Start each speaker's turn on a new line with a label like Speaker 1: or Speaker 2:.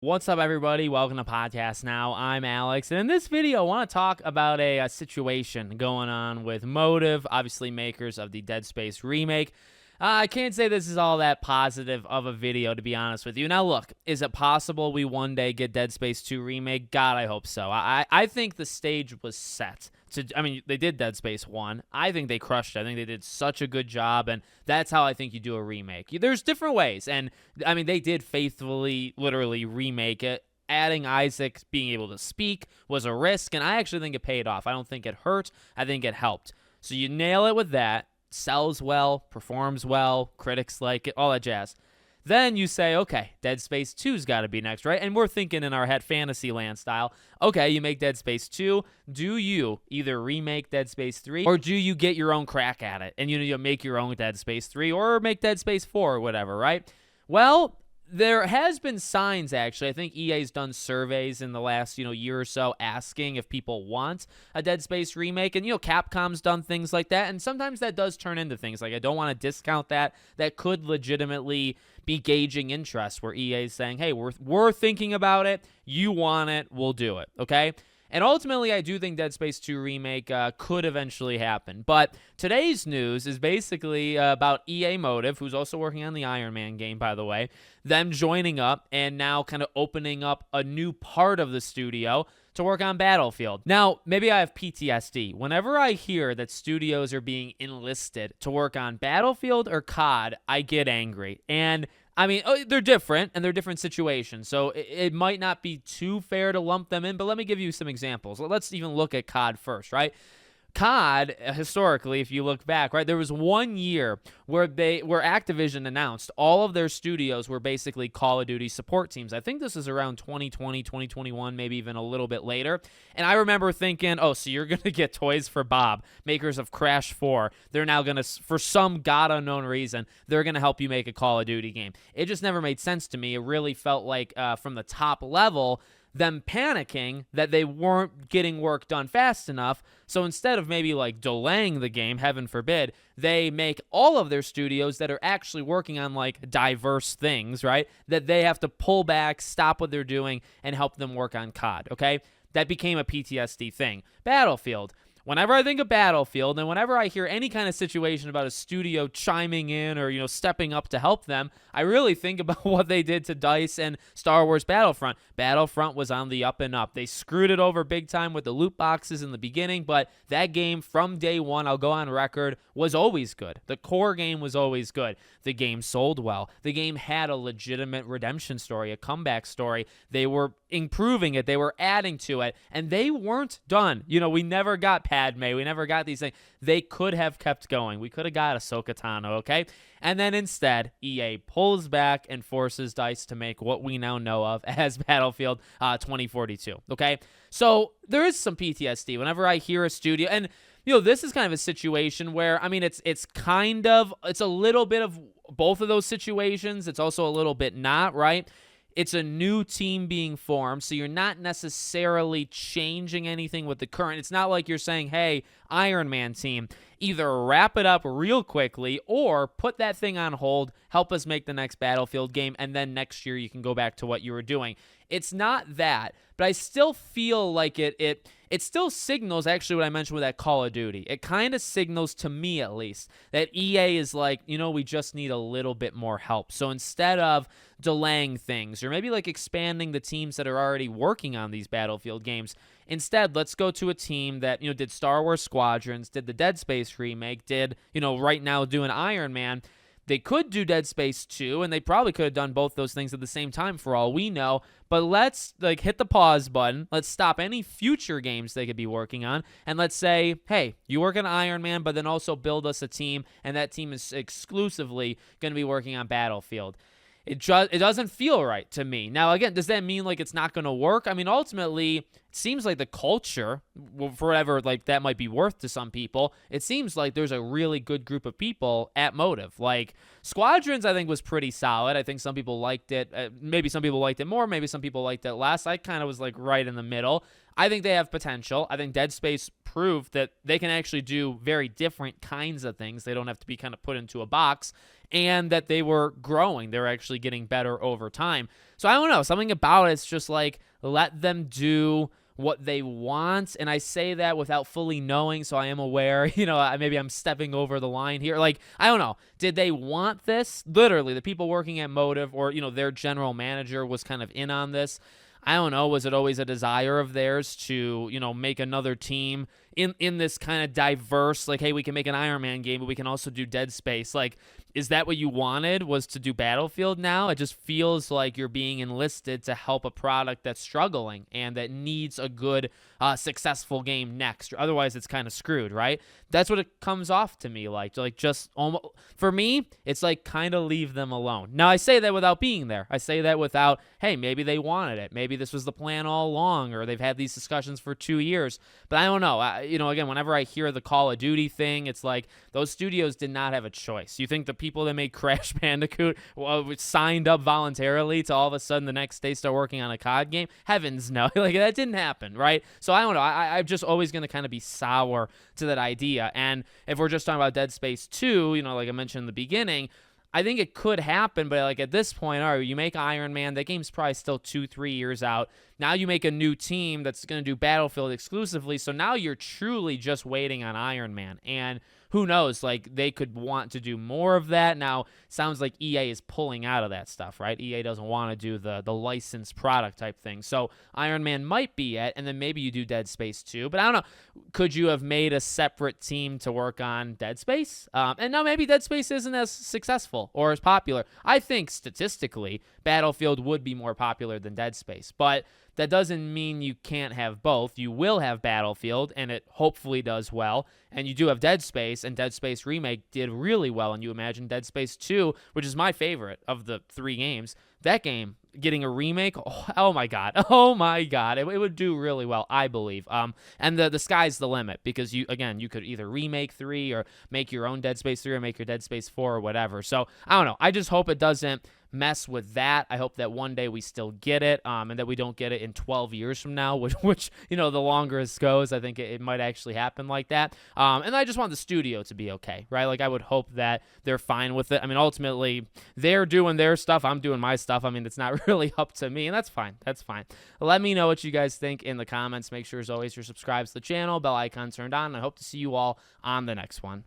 Speaker 1: What's up, everybody? Welcome to Podcast Now. I'm Alex, and in this video, I want to talk about a situation going on with Motive, obviously makers of the Dead Space remake. I can't say this is all that positive of a video, to be honest with you. Now, look, is it possible we one day get Dead Space 2 remake? God, I hope so. I think the stage was set. They did Dead Space 1. I think they crushed it. I think they did such a good job, and that's how I think you do a remake. There's different ways, and, they did faithfully, literally remake it. Adding Isaac being able to speak was a risk, and I actually think it paid off. I don't think it hurt. I think it helped. So you nail it with that. Sells well, performs well, critics like it, all that jazz. Then you say, okay, Dead Space 2's got to be next, right? And we're thinking in our head Fantasyland style. Okay, you make Dead Space 2. Do you either remake Dead Space 3 or do you get your own crack at it and you make your own Dead Space 3 or make Dead Space 4 or whatever, right? Well, there has been signs, actually. I think EA's done surveys in the last, year or so asking if people want a Dead Space remake. And, Capcom's done things like that. And sometimes that does turn into things. Like, I don't want to discount that. That could legitimately be gauging interest where EA's saying, hey, we're thinking about it. You want it. We'll do it. Okay? And ultimately, I do think Dead Space 2 remake could eventually happen. But today's news is basically about EA Motive, who's also working on the Iron Man game, by the way, them joining up and now kind of opening up a new part of the studio to work on Battlefield. Now, maybe I have PTSD. Whenever I hear that studios are being enlisted to work on Battlefield or COD, I get angry. And they're different, and they're different situations, so it might not be too fair to lump them in, but let me give you some examples. Let's even look at COD first, right? COD, historically, if you look back, right, there was 1 year where Activision announced all of their studios were basically Call of Duty support teams. I think this is around 2020, 2021, maybe even a little bit later. And I remember thinking, oh, so you're going to get Toys for Bob, makers of Crash 4. They're now going to, for some God unknown reason, they're going to help you make a Call of Duty game. It just never made sense to me. It really felt like from the top level, them panicking that they weren't getting work done fast enough. So instead of maybe like delaying the game, heaven forbid, they make all of their studios that are actually working on like diverse things, right? That they have to pull back, stop what they're doing, and help them work on COD, okay? That became a PTSD thing. Battlefield. Whenever I think of Battlefield and whenever I hear any kind of situation about a studio chiming in or, stepping up to help them, I really think about what they did to DICE and Star Wars Battlefront. Battlefront was on the up and up. They screwed it over big time with the loot boxes in the beginning, but that game from day one, I'll go on record, was always good. The core game was always good. The game sold well. The game had a legitimate redemption story, a comeback story. They were improving it. They were adding to it, and they weren't done. We never got Padme. We never got these things. They could have kept going. We could have got Ahsoka Tano, okay? And then instead, EA pulls back and forces DICE to make what we now know of as Battlefield 2042, okay? So there is some PTSD whenever I hear a studio, and this is kind of a situation where, it's a little bit of both of those situations. It's also a little bit not, right? It's a new team being formed, so you're not necessarily changing anything with the current. It's not like you're saying, hey, Iron Man team, either wrap it up real quickly or put that thing on hold, help us make the next Battlefield game, and then next year you can go back to what you were doing. It's not that, but I still feel like it still signals actually what I mentioned with that Call of Duty. It kind of signals, to me at least, that EA is like, we just need a little bit more help. So instead of delaying things or maybe like expanding the teams that are already working on these Battlefield games, instead, let's go to a team that, did Star Wars Squadrons, did the Dead Space remake, did, right now doing Iron Man. They could do Dead Space 2, and they probably could have done both those things at the same time for all we know. But let's hit the pause button. Let's stop any future games they could be working on. And let's say, hey, you work on Iron Man, but then also build us a team, and that team is exclusively going to be working on Battlefield. It doesn't feel right to me. Now, again, does that mean like it's not going to work? Ultimately, it seems like the culture, for whatever like that might be worth to some people, it seems like there's a really good group of people at Motive. Like Squadrons, I think was pretty solid. I think some people liked it. Maybe some people liked it more. Maybe some people liked it less. I kind of was like right in the middle. I think they have potential. I think Dead Space proved that they can actually do very different kinds of things. They don't have to be kind of put into a box. and that they were growing. They were actually getting better over time. So I don't know. Something about it's just like, let them do what they want. And I say that without fully knowing, so I am aware, maybe I'm stepping over the line here. Like, I don't know. Did they want this? Literally, the people working at Motive or, their general manager was kind of in on this. I don't know. Was it always a desire of theirs to, make another team in this kind of diverse, like, hey, we can make an Iron Man game, but we can also do Dead Space? Like, is that what you wanted, was to do Battlefield now? It just feels like you're being enlisted to help a product that's struggling and that needs a good, successful game next. Otherwise, it's kind of screwed, right? That's what it comes off to me like just almost, for me, it's like kind of leave them alone. Now, I say that without being there. I say that without, hey, maybe they wanted it. Maybe this was the plan all along, or they've had these discussions for 2 years. But I don't know. Again, whenever I hear the Call of Duty thing, it's like those studios did not have a choice. You think the people that made Crash Bandicoot signed up voluntarily to all of a sudden the next day start working on a COD game? Heavens no. Like, that didn't happen, right? So I don't know. I'm just always going to kind of be sour to that idea. And if we're just talking about Dead Space 2, like I mentioned in the beginning, I think it could happen, but like at this point, all right, you make Iron Man, that game's probably still 2-3 years out. Now you make a new team that's going to do Battlefield exclusively, so now you're truly just waiting on Iron Man. And who knows, like, they could want to do more of that. Now, sounds like EA is pulling out of that stuff, right? EA doesn't want to do the licensed product type thing. So Iron Man might be it, and then maybe you do Dead Space 2. But I don't know. Could you have made a separate team to work on Dead Space? And now maybe Dead Space isn't as successful or as popular. I think statistically, Battlefield would be more popular than Dead Space. But that doesn't mean you can't have both. You will have Battlefield, and it hopefully does well. And you do have Dead Space, and Dead Space Remake did really well. And you imagine Dead Space 2, which is my favorite of the 3 games, that game getting a remake, oh my God. Oh my God. It would do really well, I believe. And the sky's the limit, because you could either remake 3 or make your own Dead Space 3 or make your Dead Space 4 or whatever. So I don't know. I just hope it doesn't mess with that. I hope that one day we still get it, and that we don't get it in 12 years from now, which the longer this goes, I think it might actually happen like that. And I just want the studio to be okay, right? Like, I would hope that they're fine with it. I mean, ultimately, they're doing their stuff. I'm doing my stuff. I mean, it's not really up to me, and that's fine. That's fine. Let me know what you guys think in the comments. Make sure, as always, you're subscribed to the channel, bell icon turned on. I hope to see you all on the next one.